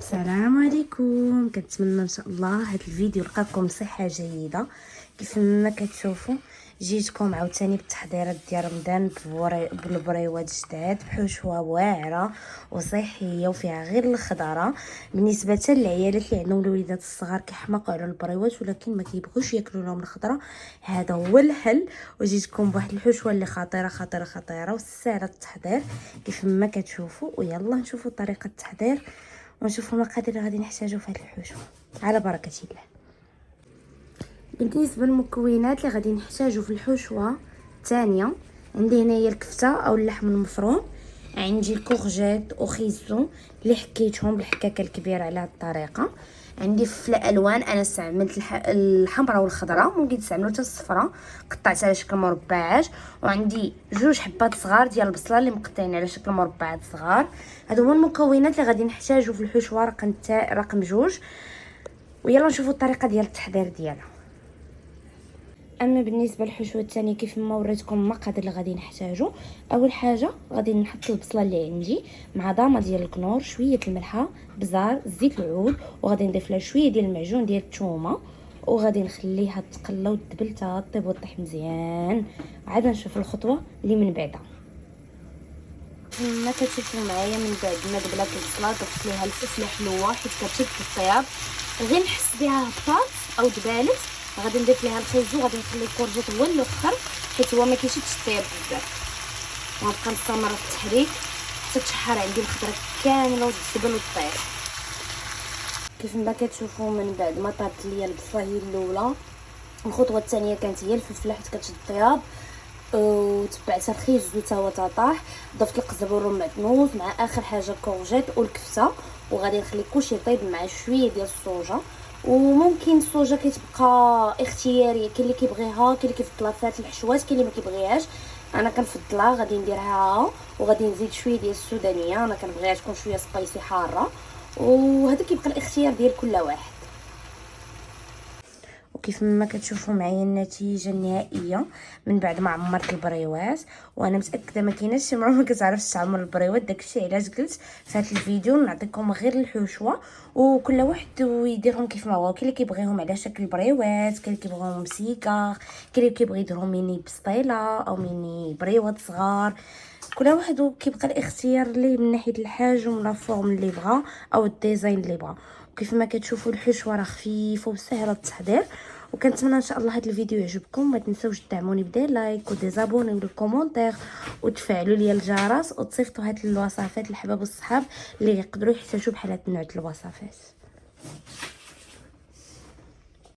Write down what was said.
السلام عليكم. كنتمنى ان شاء الله هذا الفيديو لقاكم صحه جيده. كيف ما كتشوفوا جيتكم عاوتاني بالتحضيرات ديال رمضان بالبريوات جداد بحشوه واعره وصحيه وفيها غير الخضره. بالنسبه للعيالات اللي عندهم الوليدات الصغار كيحماقوا على البريوات ولكن ما كيبغوش ياكلوا لهم الخضره، هذا هو الحل. وجيتكم بواحد الحشوه اللي خطيره خطيره خطيره وسهله التحضير كيف ما كتشوفوا. ويلا نشوفوا طريقه التحضير ونشوفوا المقادير اللي غادي نحتاجو في هذه الحشوه على بركه الله. بالنسبه للمكونات اللي غادي نحتاجو في الحشوه الثانيه، عندي هنايا الكفته او اللحم المفروم، عندي الكورجيت وخيزو اللي حكيتهم بالحكاكه الكبيره على هذه الطريقه، عندي فلفل الوان انا استعملت الحمراء والخضراء، ممكن تستعملوا حتى الصفراء قطعتها على شكل مربعات، وعندي جوج حبات صغار ديال البصله اللي مقطعين على شكل مربعات صغار. هادو هما المكونات اللي غادي نحتاجو في الحشوه رقم جوج. ويلا نشوفوا الطريقه ديال التحضير ديالها. اما بالنسبه للحشوه الثانيه كيف ما وريتكم المقادير اللي غادي نحتاجو، اول حاجه غادي نحط البصله اللي عندي مع ضامه ديال الكنور، شويه الملحه، بزار، زيت العود، وغادي نضيف لها شويه ديال المعجون ديال الثومه، وغادي نخليها تقلى وتدبل حتى طيب وطيح مزيان. عاد نشوف الخطوه اللي من بعدها. كما كتشوفوا معايا من بعد ما دبلات البصله ضفت ليها الفلفله حلوه حيت كتشد الطياب، غير نحس بها هبطات او دبالت غادي نضيف ليها الخيزو، غادي نخلي الكورجيت هو الاخر حيت هو ما كيشدش الطياب بزاف، وغنبقى نستمر في التحريك حتى تشحر عندي الخضره كامله وتدبل وطيح. كيف ما كتشوفوا من بعد ما طابت ليا البصله هي الاولى، الخطوه الثانيه كانت هي الفلفله حيت كتشد الطياب، وتبعتها الخيزو تا هو طاح، ضفت القزبر والمعدنوس مع اخر حاجه الكورجيت والكفته، وغادي نخلي كلشي يطيب مع شويه ديال الصوجه. وممكن الصوجه كتبقى اختياريه، كاين اللي كيبغيها، كاين اللي كيفضلها فات الحشوات، كاين اللي ما كيبغيهاش. انا كنفضلها، غادي نديرها وغادي نزيد شويه ديال السودانيه، انا كنبغيها تكون شويه سبايسي حاره، وهذا كيبقى الاختيار ديال كل واحد. وكيف ما كتشوفوا معايا النتيجه النهائيه من بعد ما عمرت البريوات، وانا متاكده ما كايناش شي مرة ما كتعرفش تعمر البريوات، داكشي علاش قلت في هذا الفيديو نعطيكم غير الحشوه وكل واحد ويديرهم كيف ما بغا. كاين اللي كيبغيهم على شكل بريوات، كاين اللي كيبغيهم مسيكار، كاين اللي كيبغي يديرهم ميني بسطيله او ميني بريوات صغار، كل واحد وكيبقى الاختيار ليه من ناحيه الحاج ومن لا فورم اللي بغا او الديزاين اللي بغا. وكيف ما كتشوفوا الحشوه راه خفيفه وسهله التحضير، وكنتمنى ان شاء الله هذا الفيديو يعجبكم. ما تنسوش تدعموني بدير لايك وديزابوني والكومونتير وتفعلوا لي الجرس وتصيفطوا هاد الوصفات للحباب والصحاب اللي يقدروا يحتاجوا بحال هاد النوع ديال الوصفات.